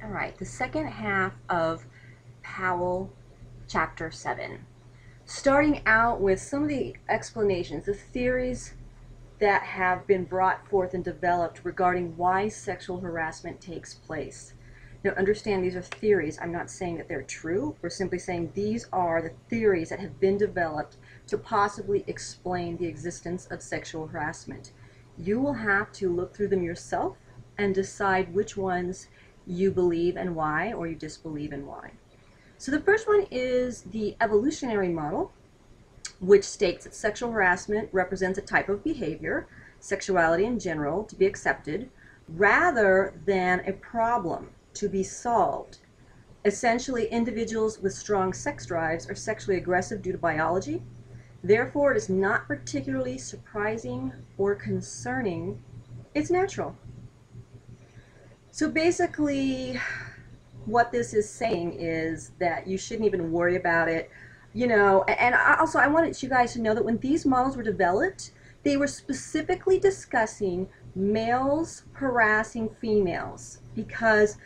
All right, the second half of Powell, chapter 7. Starting out with some of the explanations, the theories that have been brought forth and developed regarding why sexual harassment takes place. Now, understand these are theories. I'm not saying that they're true. We're simply saying these are the theories that have been developed to possibly explain the existence of sexual harassment. You will have to look through them yourself and decide which ones you believe and why, or you disbelieve and why. So the first one is the evolutionary model, which states that sexual harassment represents a type of behavior, sexuality in general, to be accepted, rather than a problem to be solved. Essentially, individuals with strong sex drives are sexually aggressive due to biology. Therefore, it is not particularly surprising or concerning. It's natural. So basically, what this is saying is that you shouldn't even worry about it. And also I wanted you guys to know that when these models were developed, they were specifically discussing males harassing females because,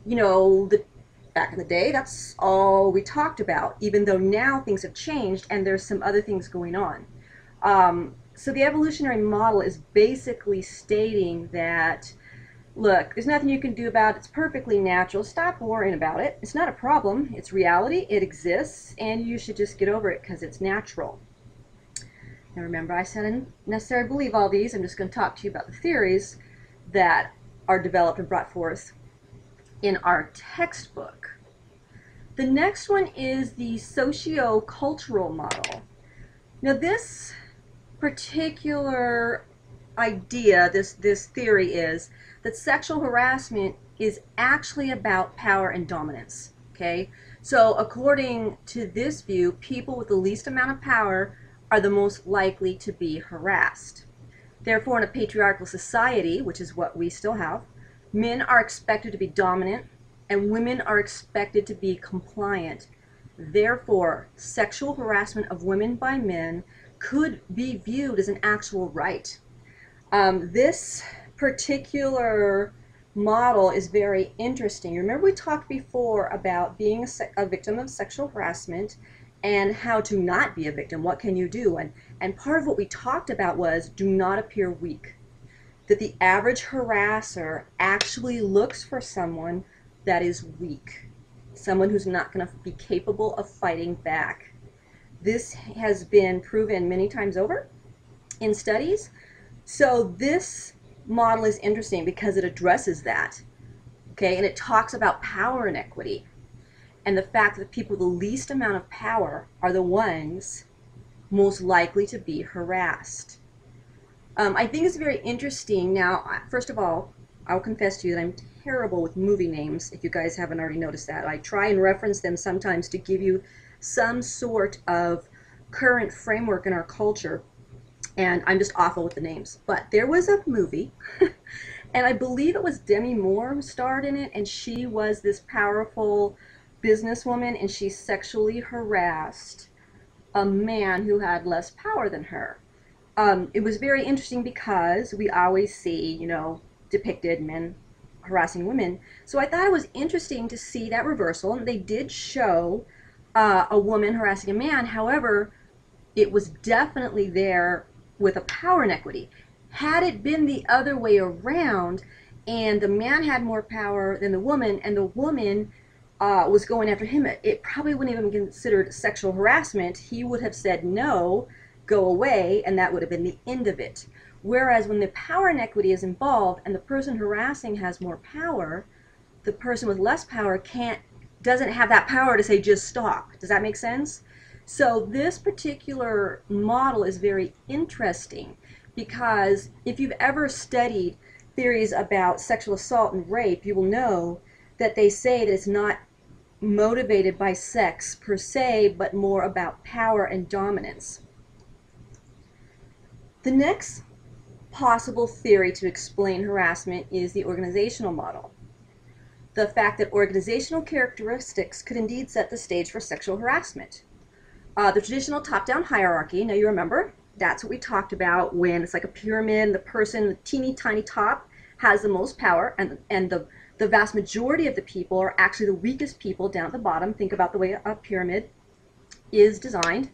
back in the day, that's all we talked about, even though now things have changed and there's some other things going on. So the evolutionary model is basically stating that, look, there's nothing you can do about it. It's perfectly natural. Stop worrying about it. It's not a problem. It's reality. It exists, and you should just get over it because it's natural. Now remember, I said I didn't necessarily believe all these. I'm just going to talk to you about the theories that are developed and brought forth in our textbook. The next one is the socio-cultural model. Now this particular idea, this theory is that sexual harassment is actually about power and dominance. Okay, so according to this view, people with the least amount of power are the most likely to be harassed. Therefore, in a patriarchal society, which is what we still have, men are expected to be dominant and women are expected to be compliant. Therefore, sexual harassment of women by men could be viewed as an actual right. This particular model is very interesting. Remember, we talked before about being a victim of sexual harassment and how to not be a victim. What can you do? And part of what we talked about was do not appear weak. That the average harasser actually looks for someone that is weak, someone who's not going to be capable of fighting back. This has been proven many times over in studies. So this model is interesting because it addresses that, okay, and it talks about power inequity and the fact that people with the least amount of power are the ones most likely to be harassed. I think it's very interesting. Now, first of all, I'll confess to you that I'm terrible with movie names, if you guys haven't already noticed that. I try and reference them sometimes to give you some sort of current framework in our culture, and I'm just awful with the names. But there was a movie, and I believe it was Demi Moore who starred in it, and she was this powerful businesswoman, and she sexually harassed a man who had less power than her. It was very interesting because we always see, depicted men harassing women. So I thought it was interesting to see that reversal, and they did show a woman harassing a man. However, it was definitely there with a power inequity. Had it been the other way around and the man had more power than the woman and the woman was going after him, it probably wouldn't even be considered sexual harassment. He would have said no, go away, and that would have been the end of it. Whereas when the power inequity is involved and the person harassing has more power, the person with less power doesn't have that power to say just stop. Does that make sense? So this particular model is very interesting because if you've ever studied theories about sexual assault and rape, you will know that they say that it's not motivated by sex per se, but more about power and dominance. The next possible theory to explain harassment is the organizational model. The fact that organizational characteristics could indeed set the stage for sexual harassment. The traditional top-down hierarchy, now you remember, that's what we talked about when it's like a pyramid, the person, the teeny tiny top, has the most power, and the The vast majority of the people are actually the weakest people down at the bottom. Think about the way a pyramid is designed.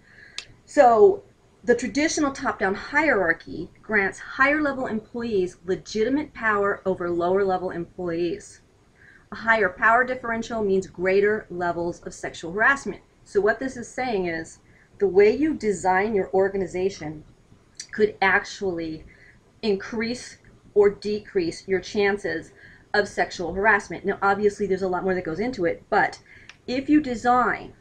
So the traditional top-down hierarchy grants higher-level employees legitimate power over lower-level employees. A higher power differential means greater levels of sexual harassment. So what this is saying is the way you design your organization could actually increase or decrease your chances of sexual harassment. Now, obviously, there's a lot more that goes into it, but if you design,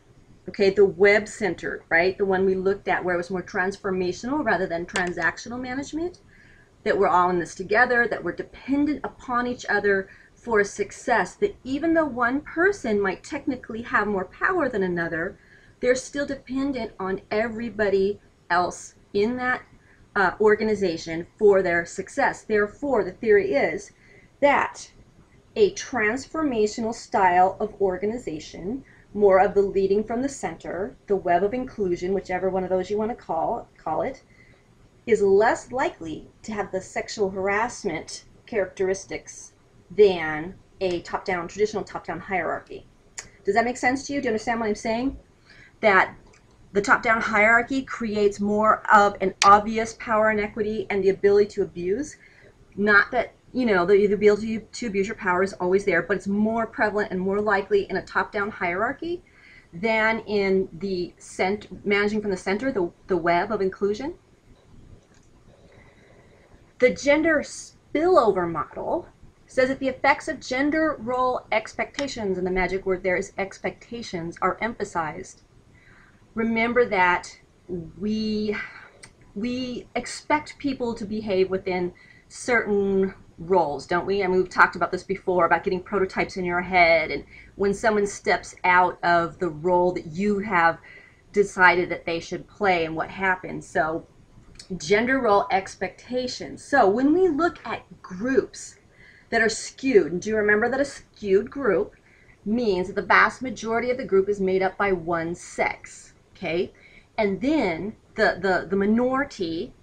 okay, the web-centered, right, the one we looked at where it was more transformational rather than transactional management, that we're all in this together, that we're dependent upon each other for success, that even though one person might technically have more power than another, they're still dependent on everybody else in that organization for their success. Therefore, the theory is that a transformational style of organization, more of the leading from the center, the web of inclusion, whichever one of those you want to call it, is less likely to have the sexual harassment characteristics than a top-down, traditional top-down hierarchy. Does that make sense to you? Do you understand what I'm saying? That the top-down hierarchy creates more of an obvious power inequity and the ability to abuse. Not that, you know, the ability to abuse your power is always there, but it's more prevalent and more likely in a top-down hierarchy than in the managing from the center, the web of inclusion. The gender spillover model says that the effects of gender role expectations, and the magic word there is expectations, are emphasized. Remember that we expect people to behave within certain roles, don't we? I mean, we've talked about this before, about getting prototypes in your head, and when someone steps out of the role that you have decided that they should play and what happens. So gender role expectations. So when we look at groups that are skewed, and do you remember that a skewed group means that the vast majority of the group is made up by one sex, okay? And then the minority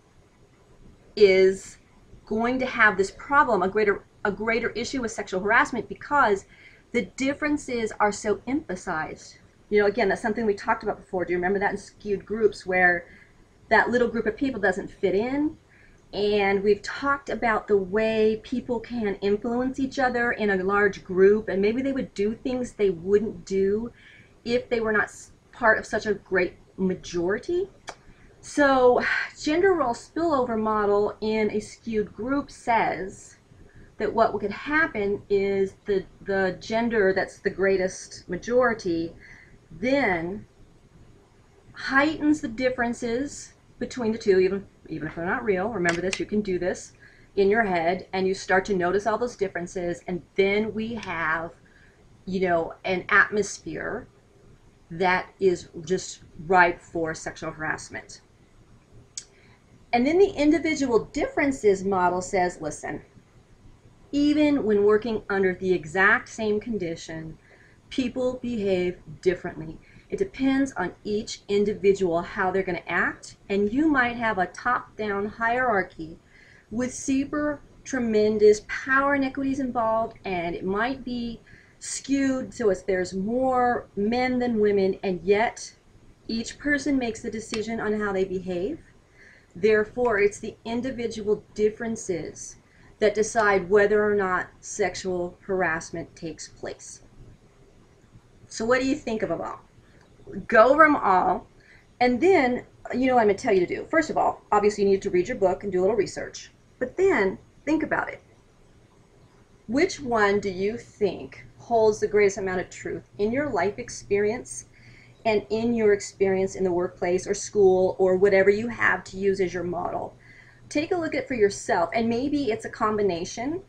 is going to have this problem, a greater issue with sexual harassment, because the differences are so emphasized. You know, again, that's something we talked about before. Do you remember that in skewed groups where that little group of people doesn't fit in? And we've talked about the way people can influence each other in a large group, and maybe they would do things they wouldn't do if they were not part of such a great majority. So gender role spillover model in a skewed group says that what could happen is the gender that's the greatest majority then heightens the differences between the two, even if they're not real. Remember this, you can do this in your head, and you start to notice all those differences, and then we have, you know, an atmosphere that is just ripe for sexual harassment. And then the individual differences model says, listen, even when working under the exact same condition, people behave differently. It depends on each individual how they're going to act, and you might have a top-down hierarchy with super tremendous power inequities involved, and it might be skewed so there's more men than women, and yet each person makes the decision on how they behave. Therefore, it's the individual differences that decide whether or not sexual harassment takes place. So what do you think of them all? Go over them all, and then, you know what I'm going to tell you to do. First of all, obviously you need to read your book and do a little research. But then, think about it. Which one do you think holds the greatest amount of truth in your life experience and in your experience in the workplace or school or whatever you have to use as your model? Take a look at it for yourself, and maybe it's a combination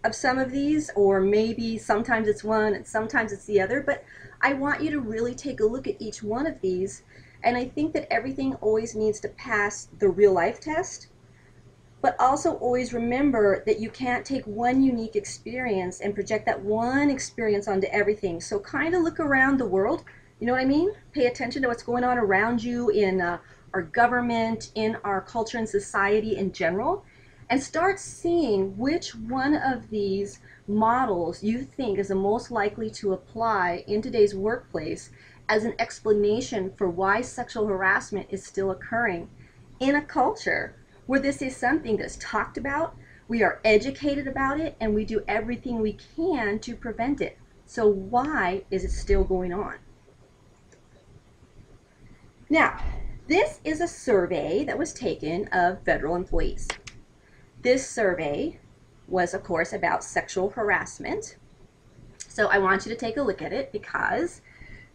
of some of these, or maybe sometimes it's one and sometimes it's the other, but I want you to really take a look at each one of these. And I think that everything always needs to pass the real life test, but also always remember that you can't take one unique experience and project that one experience onto everything. So kind of look around the world, you know what I mean? Pay attention to what's going on around you in our government, in our culture and society in general, and start seeing which one of these models you think is the most likely to apply in today's workplace as an explanation for why sexual harassment is still occurring in a culture where this is something that's talked about, we are educated about it, and we do everything we can to prevent it. So why is it still going on? Now, this is a survey that was taken of federal employees. This survey was, of course, about sexual harassment. So I want you to take a look at it because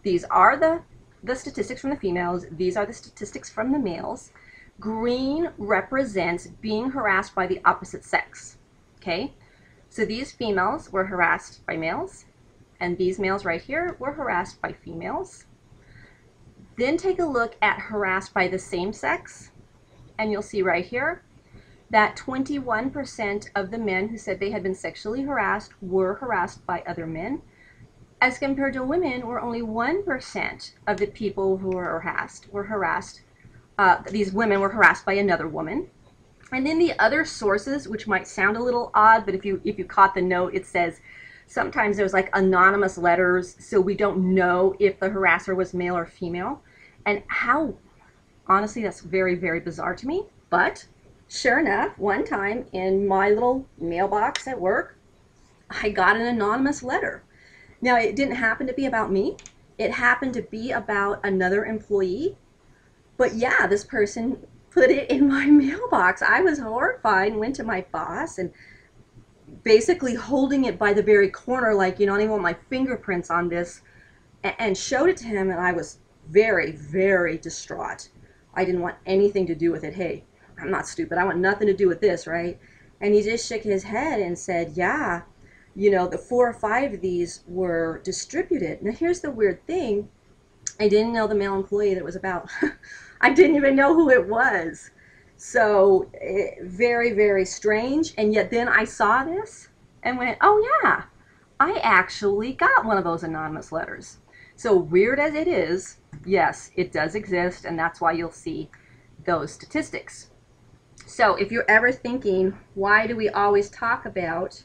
these are the statistics from the females. These are the statistics from the males. Green represents being harassed by the opposite sex. Okay? So these females were harassed by males, and these males right here were harassed by females. Then take a look at harassed by the same sex, and you'll see right here that 21% of the men who said they had been sexually harassed were harassed by other men, as compared to women, where only 1% of the people who were harassed, these women were harassed by another woman. And then the other sources, which might sound a little odd, but if you caught the note, it says sometimes there's like anonymous letters, so we don't know if the harasser was male or female. And how, honestly, that's very, very bizarre to me. But sure enough, one time in my little mailbox at work, I got an anonymous letter. Now, it didn't happen to be about me. It happened to be about another employee. But yeah, this person put it in my mailbox. I was horrified and went to my boss and basically holding it by the very corner, like, you know, I don't even want my fingerprints on this, and showed it to him, and I was very, very distraught. I didn't want anything to do with it. Hey, I'm not stupid. I want nothing to do with this, right? And he just shook his head and said, yeah, you know, the 4 or 5 of these were distributed. Now, here's the weird thing. I didn't know the male employee that it was about. I didn't even know who it was. So, very, very strange. And yet then I saw this and went, oh yeah, I actually got one of those anonymous letters. So weird as it is, yes, it does exist, and that's why you'll see those statistics. So if you're ever thinking, why do we always talk about,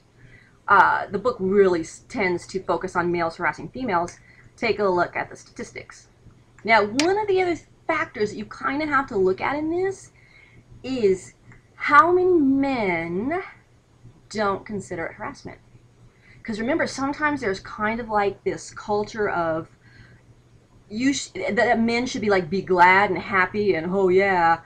the book really tends to focus on males harassing females, take a look at the statistics. Now, one of the other factors that you kind of have to look at in this is how many men don't consider it harassment. Because remember, sometimes there's kind of like this culture of that men should be glad and happy and oh yeah,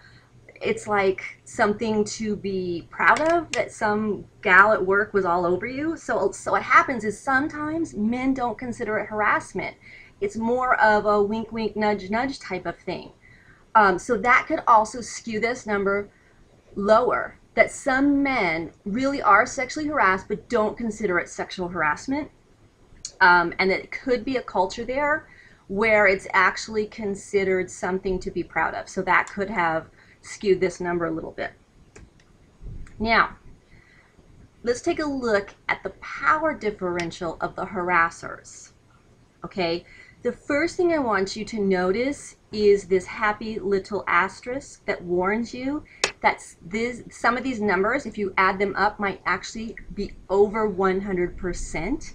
it's like something to be proud of that some gal at work was all over you. So what happens is sometimes men don't consider it harassment. It's more of a wink wink nudge nudge type of thing. So that could also skew this number lower, that some men really are sexually harassed but don't consider it sexual harassment, and that it could be a culture there where it's actually considered something to be proud of. So that could have skewed this number a little bit. Now, let's take a look at the power differential of the harassers. Okay, the first thing I want you to notice is this happy little asterisk that warns you that some of these numbers, if you add them up, might actually be over 100%,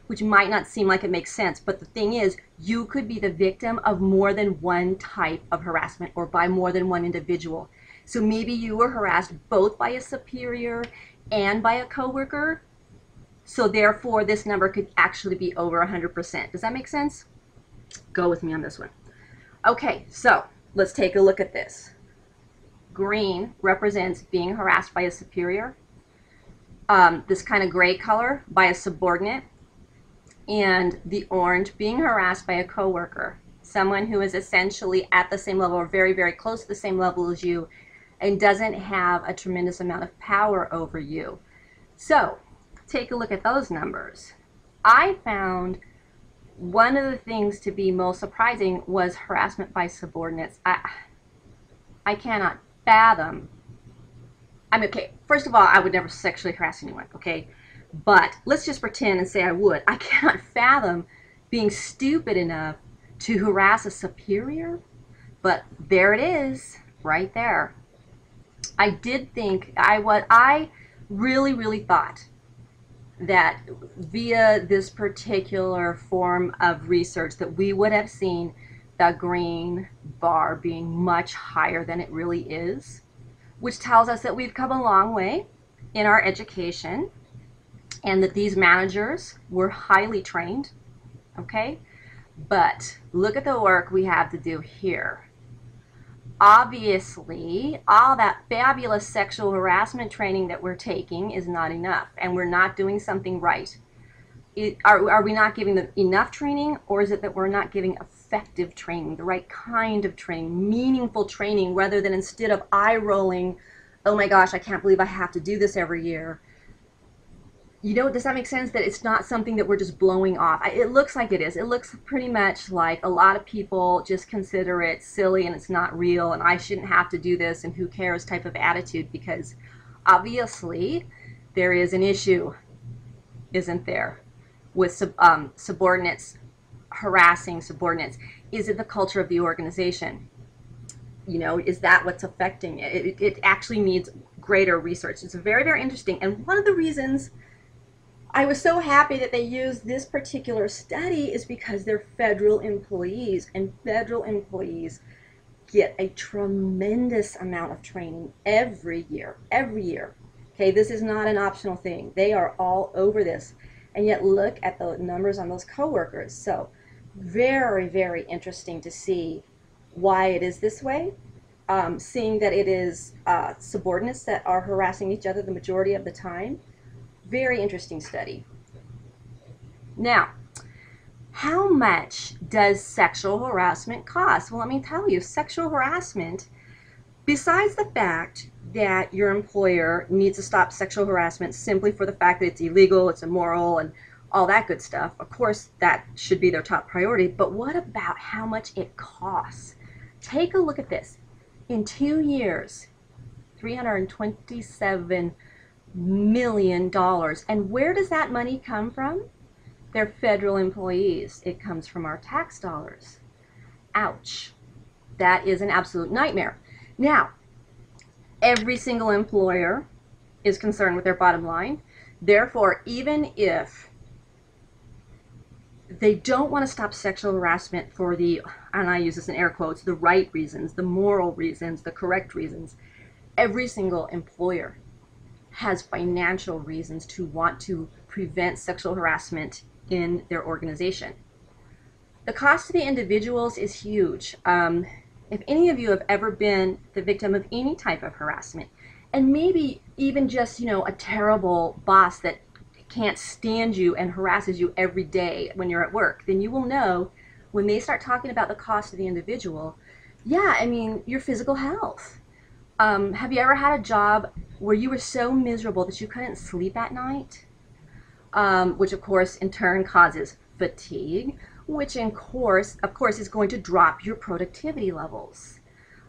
which might not seem like it makes sense. But the thing is, you could be the victim of more than one type of harassment or by more than one individual. So maybe you were harassed both by a superior and by a coworker. So therefore, this number could actually be over 100%. Does that make sense? Go with me on this one. Okay, so let's take a look at this. Green represents being harassed by a superior. This kind of gray color by a subordinate. And the orange being harassed by a coworker, someone who is essentially at the same level or very, very close to the same level as you and doesn't have a tremendous amount of power over you. So take a look at those numbers. I found one of the things to be most surprising was harassment by subordinates. I cannot fathom. I mean, okay, first of all, I would never sexually harass anyone, okay? But let's just pretend and say I would. I cannot fathom being stupid enough to harass a superior, but there it is, right there. I did think, I really thought that via this particular form of research that we would have seen the green bar being much higher than it really is, which tells us that we've come a long way in our education and that these managers were highly trained, okay? But look at the work we have to do here. Obviously, all that fabulous sexual harassment training that we're taking is not enough, and we're not doing something right. Are we not giving them enough training, or is it that we're not giving effective training, the right kind of training, meaningful training, rather than instead of eye-rolling, oh my gosh, I can't believe I have to do this every year. You know, does that make sense? That it's not something that we're just blowing off. It looks like it is. It looks pretty much like a lot of people just consider it silly and it's not real and I shouldn't have to do this and who cares type of attitude, because obviously there is an issue, isn't there, with subordinates harassing subordinates. Is it the culture of the organization? You know, is that what's affecting it? It actually needs greater research. It's very interesting, and one of the reasons I was so happy that they used this particular study is because they're federal employees, and federal employees get a tremendous amount of training every year. Okay, this is not an optional thing. They are all over this, and yet look at the numbers on those coworkers. So very interesting to see why it is this way. Seeing that it is subordinates that are harassing each other the majority of the time. Very interesting study. Now, how much does sexual harassment cost? Well, let me tell you, sexual harassment, besides the fact that your employer needs to stop sexual harassment simply for the fact that it's illegal, it's immoral, and all that good stuff, of course that should be their top priority, but what about how much it costs? Take a look at this. In 2 years, $327 million. And where does that money come from? They're federal employees. It comes from our tax dollars. Ouch. That is an absolute nightmare. Now, every single employer is concerned with their bottom line. Therefore, even if they don't want to stop sexual harassment for the, and I use this in air quotes, the right reasons, the moral reasons, the correct reasons, every single employer has financial reasons to want to prevent sexual harassment in their organization. The cost to the individuals is huge. If any of you have ever been the victim of any type of harassment, and maybe even just, you know, a terrible boss that can't stand you and harasses you every day when you're at work, then you will know when they start talking about the cost to the individual, yeah, I mean, your physical health. Have you ever had a job where you were so miserable that you couldn't sleep at night? Which of course in turn causes fatigue, which of course is going to drop your productivity levels.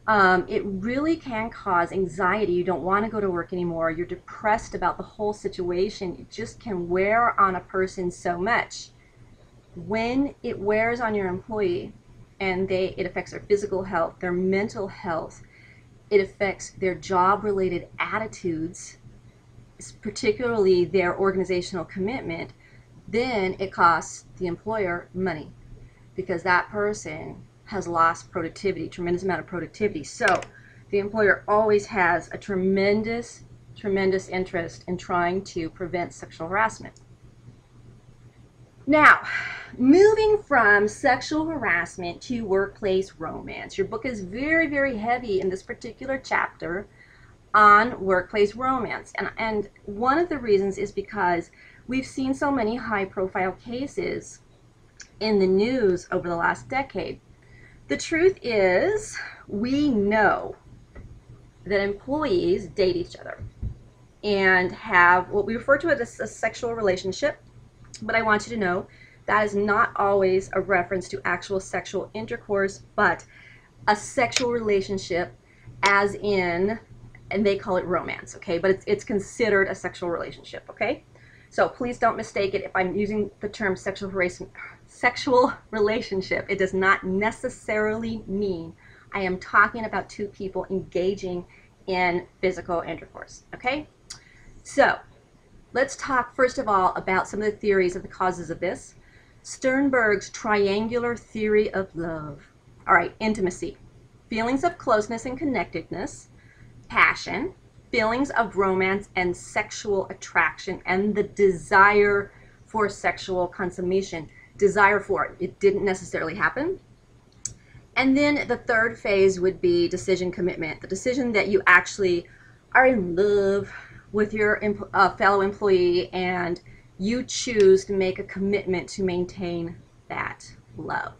It really can cause anxiety. You don't want to go to work anymore. You're depressed about the whole situation. It just can wear on a person so much. When it wears on your employee and it affects their physical health, their mental health, it affects their job-related attitudes, particularly their organizational commitment, then it costs the employer money because that person has lost productivity, tremendous amount of productivity. So the employer always has a tremendous interest in trying to prevent sexual harassment. Now, moving from sexual harassment to workplace romance. Your book is very heavy in this particular chapter on workplace romance. And one of the reasons is because we've seen so many high-profile cases in the news over the last decade. The truth is, we know that employees date each other and have what we refer to as a sexual relationship. But I want you to know that is not always a reference to actual sexual intercourse, but a sexual relationship as in, and they call it romance, okay? But it's considered a sexual relationship, okay? So please don't mistake it if I'm using the term sexual relationship. It does not necessarily mean I am talking about two people engaging in physical intercourse, okay? So let's talk first of all about some of the theories of the causes of this. Sternberg's triangular theory of love. All right, intimacy, feelings of closeness and connectedness, passion, feelings of romance and sexual attraction, and the desire for sexual consummation. Desire for it. It didn't necessarily happen. And then the third phase would be decision commitment, the decision that you actually are in love with your fellow employee and you choose to make a commitment to maintain that love.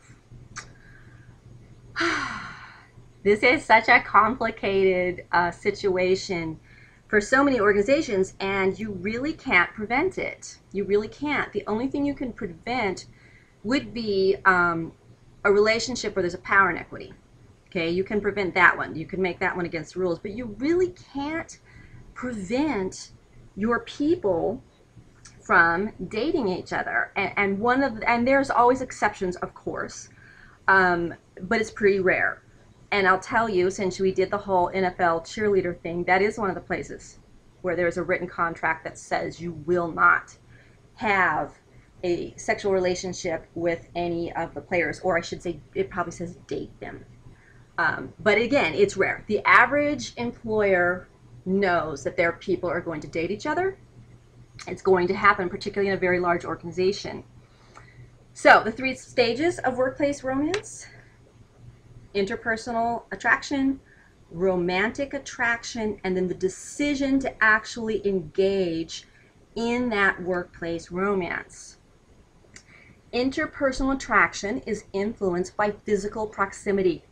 This is such a complicated situation for so many organizations, and you really can't prevent it. You really can't. The only thing you can prevent would be a relationship where there's a power inequity. Okay, you can prevent that one. You can make that one against the rules, but you really can't prevent your people from dating each other. And there's always exceptions, of course, but it's pretty rare. And I'll tell you, since we did the whole NFL cheerleader thing, that is one of the places where there's a written contract that says you will not have a sexual relationship with any of the players, or I should say it probably says date them. But again, it's rare. The average employer knows that their people are going to date each other. It's going to happen, particularly in a very large organization. So the 3 stages of workplace romance: interpersonal attraction, romantic attraction, and then the decision to actually engage in that workplace romance. Interpersonal attraction is influenced by physical proximity.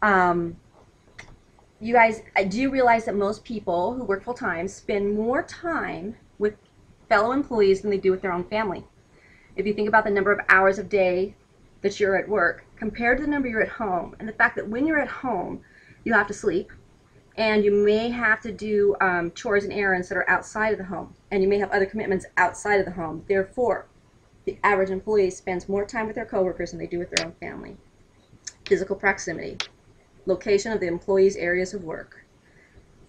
You guys, do you realize that most people who work full-time spend more time with fellow employees than they do with their own family? If you think about the number of hours a day that you're at work compared to the number you're at home, and the fact that when you're at home, you have to sleep, and you may have to do chores and errands that are outside of the home, and you may have other commitments outside of the home. Therefore, the average employee spends more time with their coworkers than they do with their own family. Physical proximity, location of the employee's areas of work.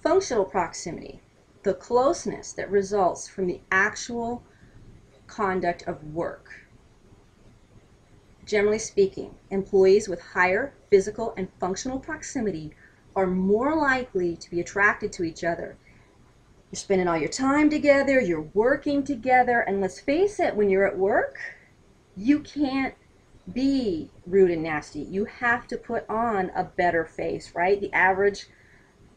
Functional proximity, the closeness that results from the actual conduct of work. Generally speaking, employees with higher physical and functional proximity are more likely to be attracted to each other. You're spending all your time together, you're working together, and let's face it, when you're at work, you can't be rude and nasty. You have to put on a better face, right? The average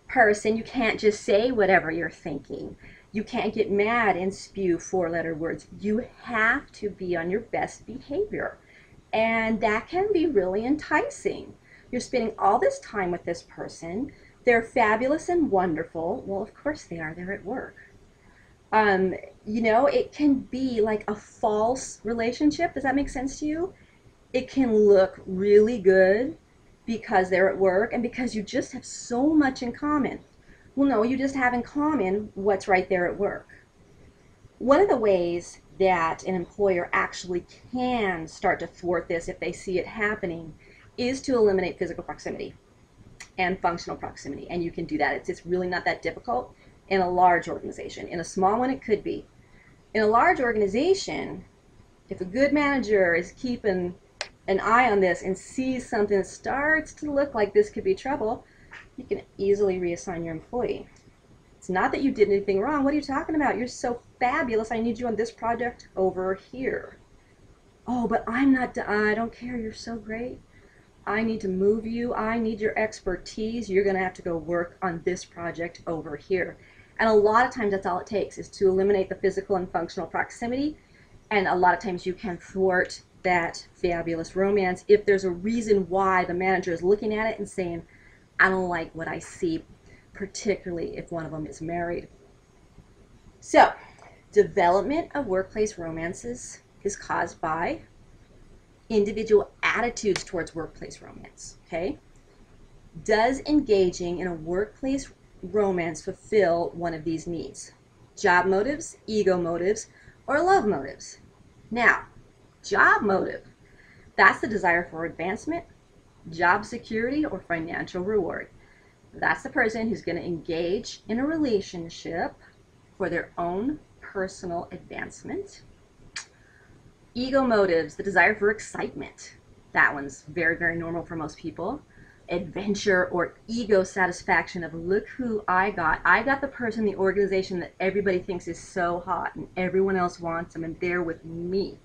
person, you can't just say whatever you're thinking. You can't get mad and spew 4-letter words. You have to be on your best behavior. And that can be really enticing. You're spending all this time with this person. They're fabulous and wonderful. Well, of course they are. They're at work. You know, it can be like a false relationship. Does that make sense to you? It can look really good because they're at work and because you just have so much in common. Well, no, you just have in common what's right there at work. One of the ways that an employer actually can start to thwart this if they see it happening is to eliminate physical proximity and functional proximity. And you can do that. It's really not that difficult in a large organization. In a small one, it could be. In a large organization, if a good manager is keeping an eye on this and sees something that starts to look like this could be trouble, you can easily reassign your employee. It's not that you did anything wrong. What are you talking about? You're so fabulous. I need you on this project over here. Oh, but I'm not, I don't care. You're so great. I need to move you. I need your expertise. You're going to have to go work on this project over here. And a lot of times that's all it takes, is to eliminate the physical and functional proximity. And a lot of times you can thwart that fabulous romance if there's a reason why the manager is looking at it and saying, I don't like what I see, particularly if one of them is married. So, development of workplace romances is caused by individual attitudes towards workplace romance, okay? Does engaging in a workplace romance fulfill one of these needs? Job motives, ego motives, or love motives? Now, job motive, that's the desire for advancement, job security, or financial reward. That's the person who's going to engage in a relationship for their own personal advancement. Ego motives, the desire for excitement. That one's very, very normal for most people. Adventure or ego satisfaction of, look who I got. I got the person in the organization that everybody thinks is so hot and everyone else wants them and they're with me.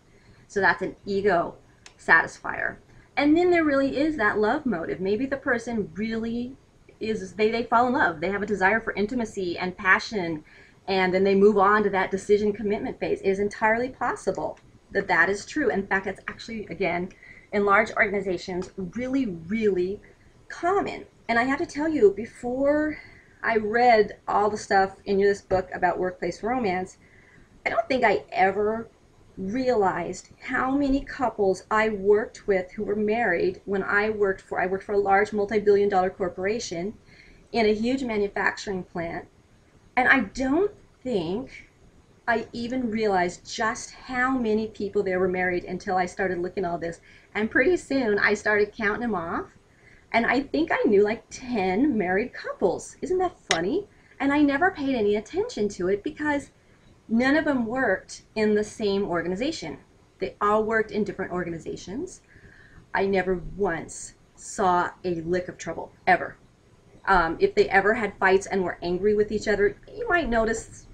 So that's an ego satisfier. And then there really is that love motive. Maybe the person really is, they fall in love. They have a desire for intimacy and passion, and then they move on to that decision commitment phase. It is entirely possible that that is true. In fact, it's actually, again, in large organizations, really, really common. And I have to tell you, before I read all the stuff in this book about workplace romance, I don't think I ever realized how many couples I worked with who were married when I worked for a large multi-billion-dollar corporation in a huge manufacturing plant. And I don't think I even realized just how many people there were married until I started looking at all this. And pretty soon I started counting them off. And I think I knew like 10 married couples. Isn't that funny? And I never paid any attention to it because none of them worked in the same organization. They all worked in different organizations. I never once saw a lick of trouble, ever. If they ever had fights and were angry with each other, you might notice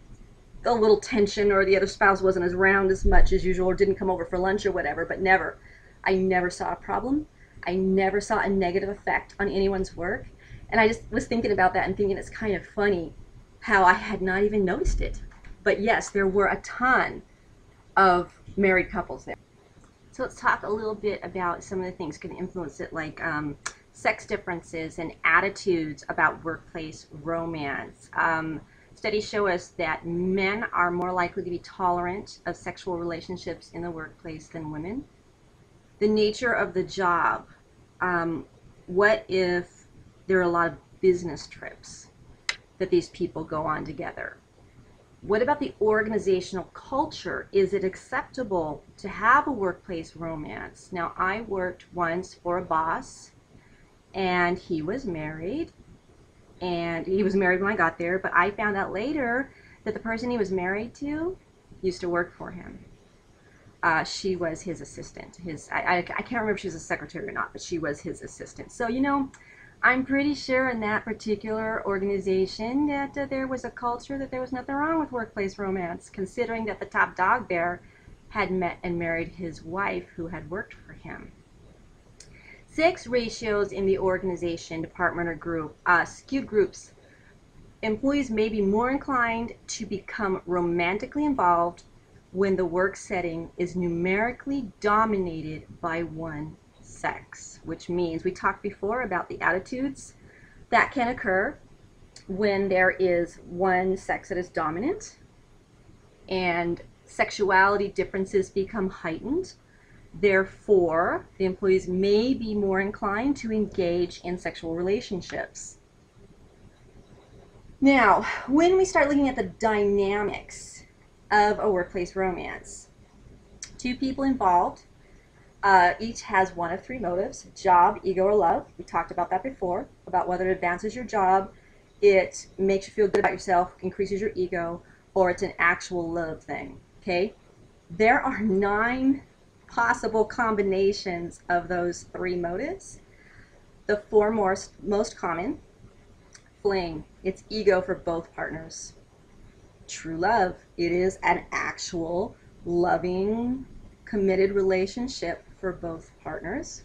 a little tension, or the other spouse wasn't as around as much as usual, or didn't come over for lunch or whatever, but never. I never saw a problem. I never saw a negative effect on anyone's work. And I just was thinking about that and thinking it's kind of funny how I had not even noticed it. But yes, there were a ton of married couples there. So let's talk a little bit about some of the things that can influence it, like sex differences and attitudes about workplace romance. Studies show us that men are more likely to be tolerant of sexual relationships in the workplace than women. The nature of the job. What if there are a lot of business trips that these people go on together? What about the organizational culture? Is it acceptable to have a workplace romance? Now, I worked once for a boss, and he was married. And he was married when I got there, but I found out later that the person he was married to used to work for him. She was his assistant. I can't remember if she was a secretary or not, but she was his assistant. So, you know, I'm pretty sure in that particular organization that there was a culture that there was nothing wrong with workplace romance, considering that the top dog there had met and married his wife who had worked for him. Sex ratios in the organization, department, or group, skewed groups. Employees may be more inclined to become romantically involved when the work setting is numerically dominated by one sex, which means we talked before about the attitudes that can occur when there is one sex that is dominant and sexuality differences become heightened. Therefore, the employees may be more inclined to engage in sexual relationships. Now, when we start looking at the dynamics of a workplace romance, two people involved, each has one of three motives: job, ego, or love. We talked about that before, about whether it advances your job, it makes you feel good about yourself, increases your ego, or it's an actual love thing, okay? There are 9 possible combinations of those 3 motives. The 4 most common: fling, it's ego for both partners. True love, it is an actual loving, committed relationship for both partners.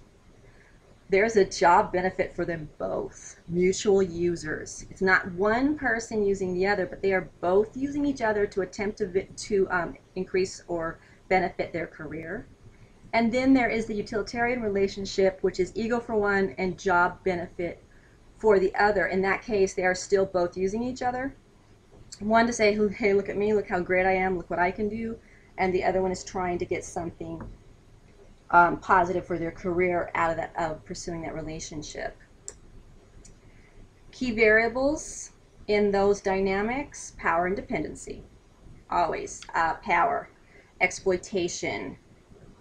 There's a job benefit for them both. Mutual users. It's not one person using the other, but they are both using each other to attempt to increase or benefit their career. And then there is the utilitarian relationship, which is ego for one and job benefit for the other. In that case, they are still both using each other. One to say, hey, look at me, look how great I am, look what I can do. And the other one is trying to get something positive for their career out of pursuing that relationship. Key variables in those dynamics: power and dependency. Always. Power, exploitation,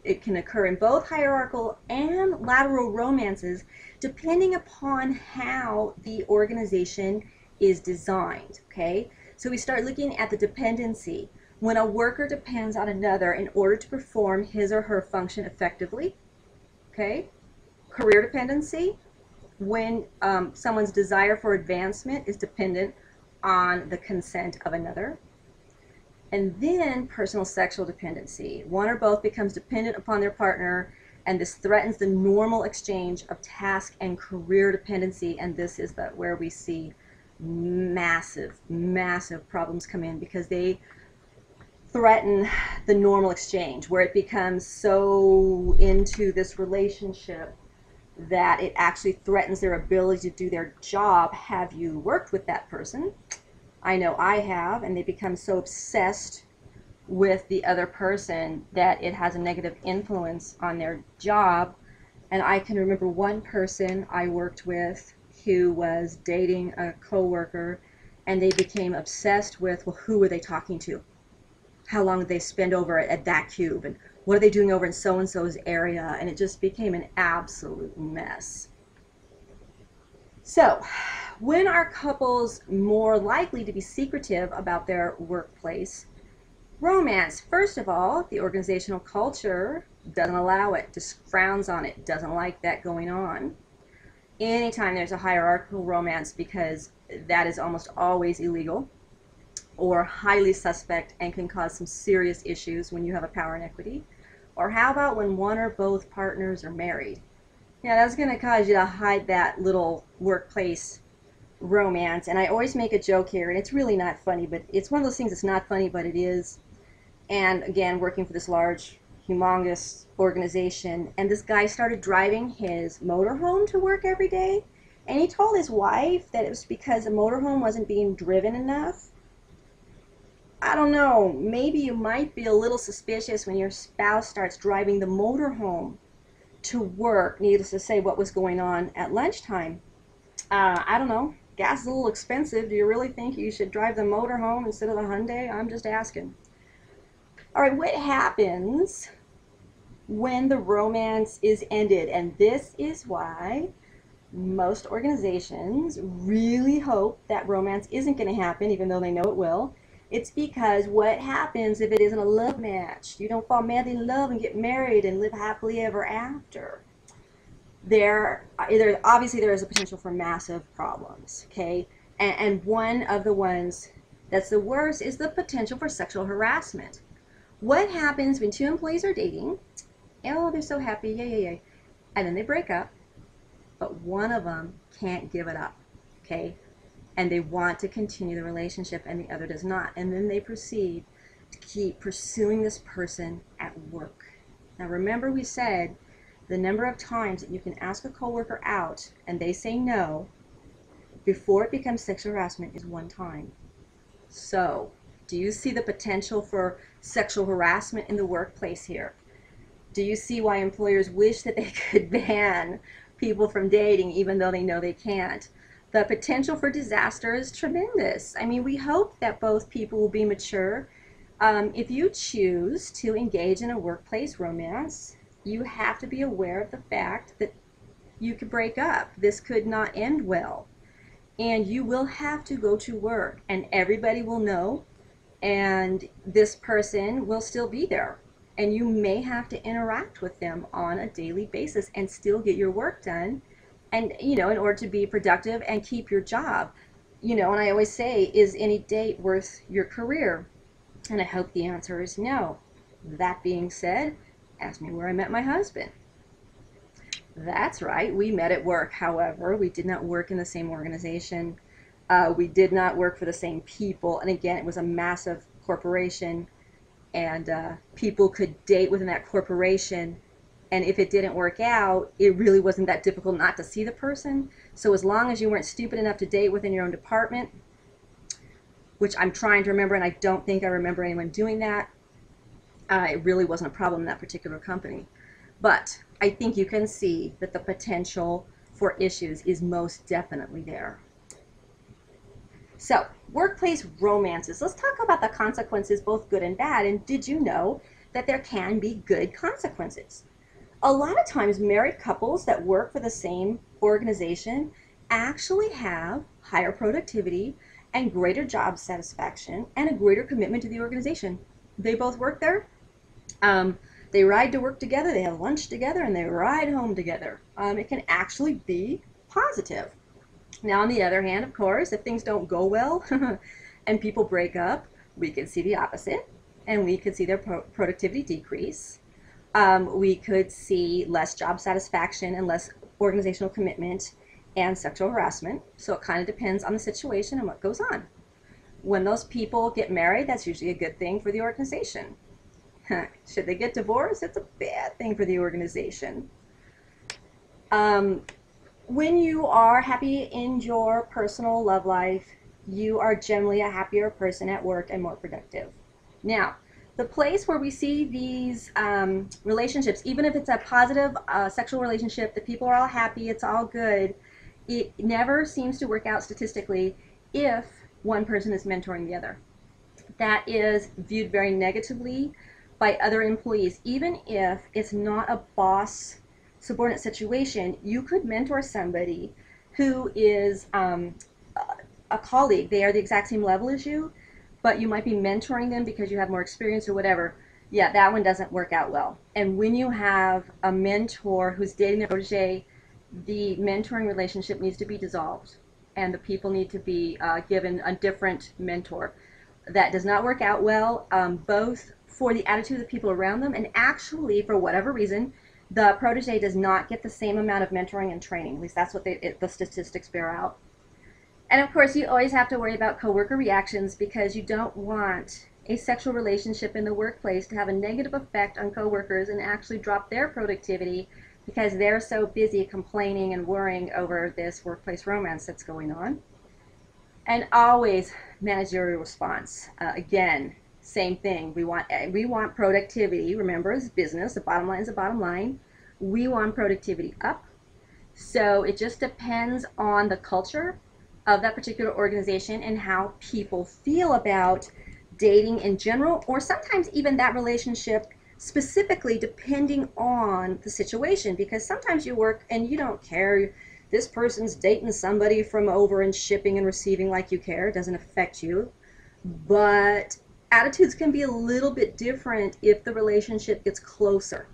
It can occur in both hierarchical and lateral romances depending upon how the organization is designed, okay? So we start looking at the dependency. When a worker depends on another in order to perform his or her function effectively, okay? Career dependency, when someone's desire for advancement is dependent on the consent of another. And then personal sexual dependency. One or both becomes dependent upon their partner, and this threatens the normal exchange of task and career dependency. And this is where we see massive, massive problems come in, because they threaten the normal exchange, where it becomes so into this relationship that it actually threatens their ability to do their job. Have you worked with that person? I know I have, and they become so obsessed with the other person that it has a negative influence on their job. And I can remember one person I worked with who was dating a coworker, and they became obsessed with, well, who were they talking to? How long did they spend over at that cube? And what are they doing over in so-and-so's area? And it just became an absolute mess. So, when are couples more likely to be secretive about their workplace romance? First of all, the organizational culture doesn't allow it, just frowns on it, doesn't like that going on. Anytime there's a hierarchical romance, because that is almost always illegal or highly suspect and can cause some serious issues when you have a power inequity. Or how about when one or both partners are married? Yeah, that's going to cause you to hide that little workplace romance. And I always make a joke here, and it's really not funny, but it's one of those things that's not funny, but it is. And again, working for this large, humongous organization, and this guy started driving his motorhome to work every day, and he told his wife that it was because the motorhome wasn't being driven enough. I don't know, maybe you might be a little suspicious when your spouse starts driving the motorhome to work. Needless to say, what was going on at lunchtime? I don't know. Gas is a little expensive. Do you really think you should drive the motorhome instead of the Hyundai? I'm just asking. All right, what happens when the romance is ended? And this is why most organizations really hope that romance isn't going to happen, even though they know it will. It's because what happens if it isn't a love match? You don't fall madly in love and get married and live happily ever after. Obviously there is a potential for massive problems, okay? And one of the ones that's the worst is the potential for sexual harassment. What happens when two employees are dating? Oh, they're so happy, yay, and then they break up, but one of them can't give it up, okay? And they want to continue the relationship and the other does not. And then they proceed to keep pursuing this person at work. Now remember, we said the number of times that you can ask a coworker out and they say no before it becomes sexual harassment is one time. So, do you see the potential for sexual harassment in the workplace here? Do you see why employers wish that they could ban people from dating even though they know they can't? The potential for disaster is tremendous. I mean, we hope that both people will be mature. If you choose to engage in a workplace romance, you have to be aware of the fact that you could break up. This could not end well. And you will have to go to work, and everybody will know, and this person will still be there. And you may have to interact with them on a daily basis and still get your work done, and in order to be productive and keep your job. And I always say, is any date worth your career? And I hope the answer is no. That being said, ask me where I met my husband. That's right, we met at work. However, we did not work in the same organization. We did not work for the same people. And again, it was a massive corporation, and people could date within that corporation. And if it didn't work out, it really wasn't that difficult not to see the person. So as long as you weren't stupid enough to date within your own department, which I'm trying to remember, and I don't think I remember anyone doing that, it really wasn't a problem in that particular company. But I think you can see that the potential for issues is most definitely there. So, workplace romances. Let's talk about the consequences, both good and bad. And did you know that there can be good consequences. A lot of times married couples that work for the same organization actually have higher productivity and greater job satisfaction and a greater commitment to the organization. They both work there. They ride to work together, they have lunch together, and they ride home together. It can actually be positive. Now, on the other hand, of course, if things don't go well and people break up, we could see the opposite, and we could see their productivity decrease. We could see less job satisfaction and less organizational commitment and sexual harassment. So it kind of depends on the situation and what goes on. When those people get married, that's usually a good thing for the organization. Should they get divorced, it's a bad thing for the organization. When you are happy in your personal love life, you are generally a happier person at work and more productive. Now, the place where we see these relationships, even if it's a positive sexual relationship, the people are all happy, it's all good, it never seems to work out statistically if one person is mentoring the other. That is viewed very negatively by other employees. Even if it's not a boss subordinate situation, you could mentor somebody who is a colleague. They are the exact same level as you, but you might be mentoring them because you have more experience or whatever. Yeah, that one doesn't work out well. And when you have a mentor who's dating their protege, the mentoring relationship needs to be dissolved, and the people need to be given a different mentor. That does not work out well, both for the attitude of the people around them, and actually, for whatever reason, the protege does not get the same amount of mentoring and training. At least that's what the statistics bear out. And of course, you always have to worry about coworker reactions, because you don't want a sexual relationship in the workplace to have a negative effect on coworkers and actually drop their productivity because they're so busy complaining and worrying over this workplace romance that's going on. And always managerial response. Again, same thing. We want productivity. Remember, it's business. The bottom line is the bottom line. We want productivity up. So it just depends on the culture of that particular organization and how people feel about dating in general, or sometimes even that relationship specifically, depending on the situation. Because sometimes you work and you don't care. This person's dating somebody from over and shipping and receiving like you care. It doesn't affect you. But attitudes can be a little bit different if the relationship gets closer.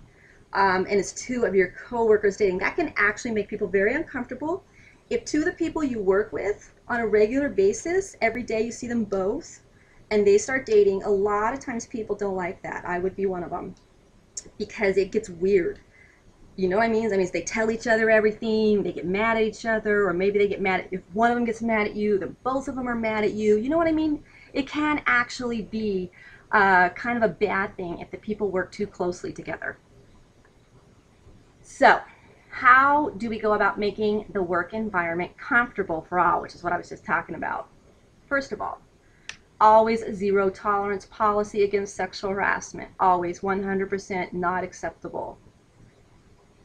And it's two of your coworkers dating. That can actually make people very uncomfortable. If two of the people you work with on a regular basis, every day you see them both, and they start dating, a lot of times people don't like that. I would be one of them, because it gets weird. You know what I mean? I mean, they tell each other everything, they get mad at each other, or maybe they get mad at, if one of them gets mad at you, then both of them are mad at you. You know what I mean? It can actually be kind of a bad thing if the people work too closely together. So, how do we go about making the work environment comfortable for all, which is what I was just talking about? First of all, always a zero tolerance policy against sexual harassment. Always 100% not acceptable.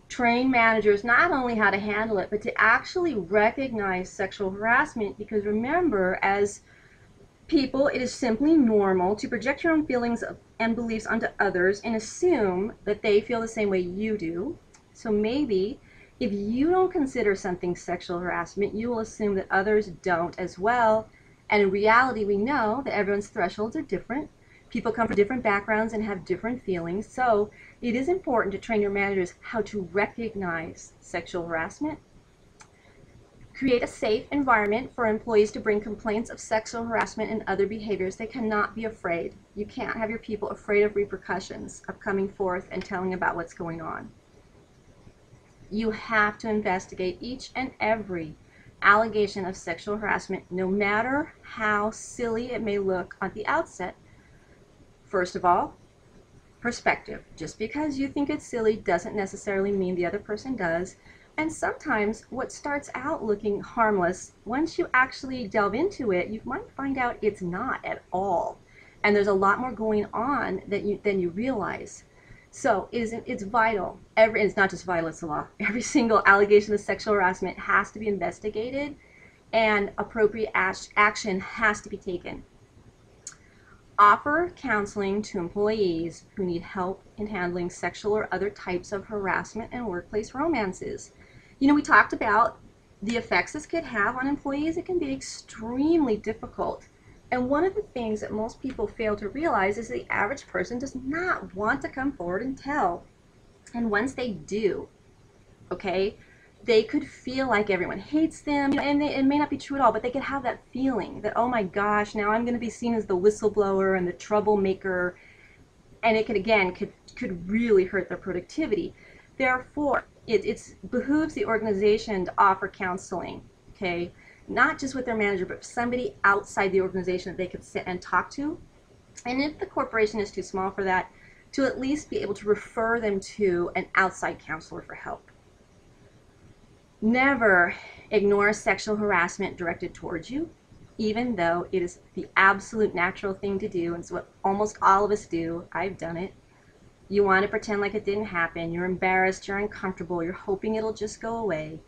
Train managers not only how to handle it, but to actually recognize sexual harassment, because remember, as people, it is simply normal to project your own feelings and beliefs onto others and assume that they feel the same way you do. So maybe if you don't consider something sexual harassment, you will assume that others don't as well. And in reality, we know that everyone's thresholds are different. People come from different backgrounds and have different feelings. So it is important to train your managers how to recognize sexual harassment. Create a safe environment for employees to bring complaints of sexual harassment and other behaviors. They cannot be afraid. You can't have your people afraid of repercussions of coming forth and telling about what's going on. You have to investigate each and every allegation of sexual harassment, no matter how silly it may look at the outset. First of all, perspective. Just because you think it's silly doesn't necessarily mean the other person does. And sometimes what starts out looking harmless, once you actually delve into it, you might find out it's not at all. And there's a lot more going on than you realize. So it's vital. It's not just vital, it's the law. Every single allegation of sexual harassment has to be investigated, and appropriate action has to be taken. offer counseling to employees who need help in handling sexual or other types of harassment and workplace romances. You know, we talked about the effects this could have on employees. It can be extremely difficult. And one of the things that most people fail to realize is the average person does not want to come forward and tell. And once they do, okay, they could feel like everyone hates them, and it may not be true at all, but they could have that feeling that, oh my gosh, now I'm going to be seen as the whistleblower and the troublemaker, and it could, again, could really hurt their productivity. Therefore, it behooves the organization to offer counseling, okay, not just with their manager, but somebody outside the organization that they could sit and talk to. And if the corporation is too small for that, to at least be able to refer them to an outside counselor for help. Never ignore sexual harassment directed towards you, even though it is the absolute natural thing to do, and it's what almost all of us do. I've done it. You want to pretend like it didn't happen. You're embarrassed, you're uncomfortable, you're hoping it'll just go away.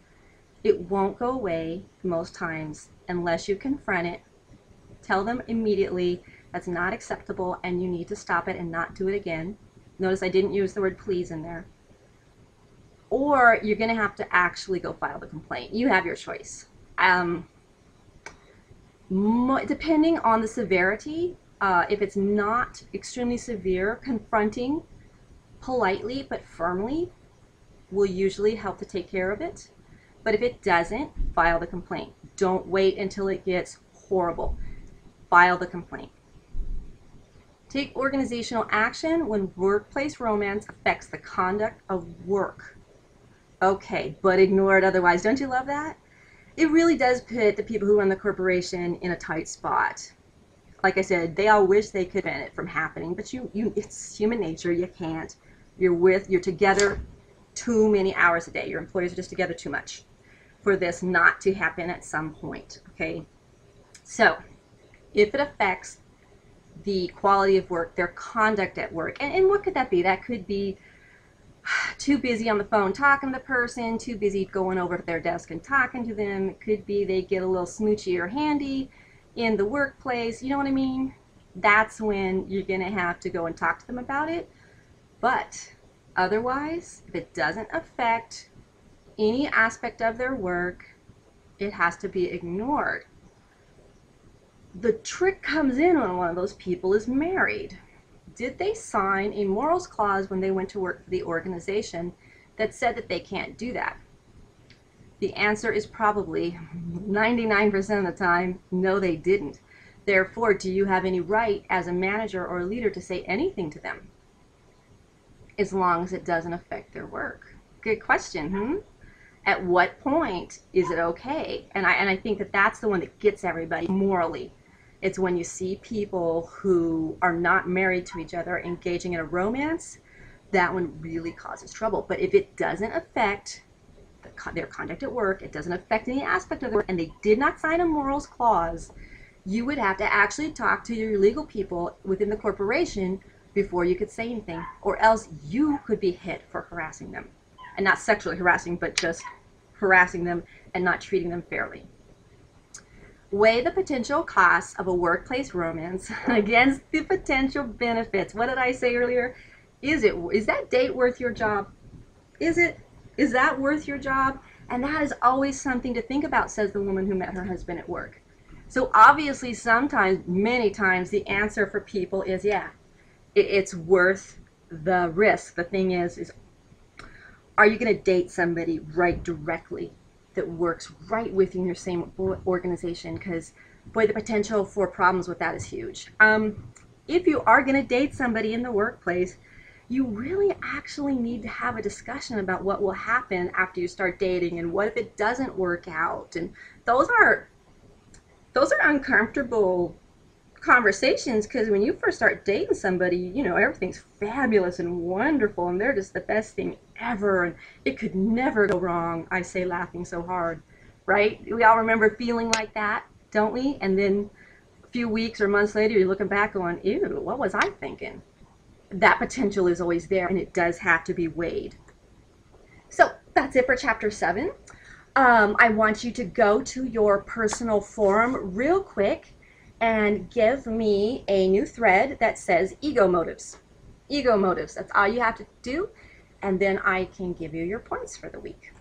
It won't go away most times unless you confront it. Tell them immediately that's not acceptable and you need to stop it and not do it again. Notice I didn't use the word please in there. Or you're going to have to actually go file the complaint. You have your choice. Depending on the severity, if it's not extremely severe, confronting politely but firmly will usually help to take care of it. But if it doesn't, file the complaint. Don't wait until it gets horrible. File the complaint. Take organizational action when workplace romance affects the conduct of work. Okay, but ignore it otherwise. Don't you love that? It really does put the people who run the corporation in a tight spot. Like I said, they all wish they could prevent it from happening, but it's human nature. You can't. You're together too many hours a day. Your employees are just together too much for this not to happen at some point, okay? So, if it affects the quality of work, their conduct at work, and what could that be? That could be too busy on the phone talking to the person, too busy going over to their desk and talking to them. It could be they get a little smoochy or handy in the workplace, you know what I mean? That's when you're gonna have to go and talk to them about it. But otherwise, if it doesn't affect any aspect of their work, it has to be ignored. The trick comes in when one of those people is married. Did they sign a morals clause when they went to work for the organization that said that they can't do that? The answer is probably 99% of the time, no, they didn't. Therefore, do you have any right as a manager or a leader to say anything to them? As long as it doesn't affect their work. Good question, At what point is it okay? And I think that that's the one that gets everybody morally. It's when you see people who are not married to each other engaging in a romance, that one really causes trouble. But if it doesn't affect their conduct at work, it doesn't affect any aspect of their work, and they did not sign a morals clause, you would have to actually talk to your legal people within the corporation before you could say anything, or else you could be hit for harassing them. And not sexually harassing, but just harassing them and not treating them fairly. Weigh the potential costs of a workplace romance against the potential benefits. What did I say earlier? Is that date worth your job? Is that worth your job? And that is always something to think about, says the woman who met her husband at work. So obviously sometimes, many times, the answer for people is, yeah, it's worth the risk. The thing is are you going to date somebody right directly that works right with you in your same organization? Because, boy, the potential for problems with that is huge. If you are going to date somebody in the workplace, you really actually need to have a discussion about what will happen after you start dating and what if it doesn't work out. And those are uncomfortable conversations, because when you first start dating somebody, you know, everything's fabulous and wonderful and they're just the best thing ever and it could never go wrong. I say laughing so hard, right? We all remember feeling like that, don't we? And then a few weeks or months later you're looking back going, ew, what was I thinking? That potential is always there and it does have to be weighed. So that's it for chapter 7. I want you to go to your personal forum real quick and give me a new thread that says ego motives. Ego motives. That's all you have to do. And then I can give you your points for the week.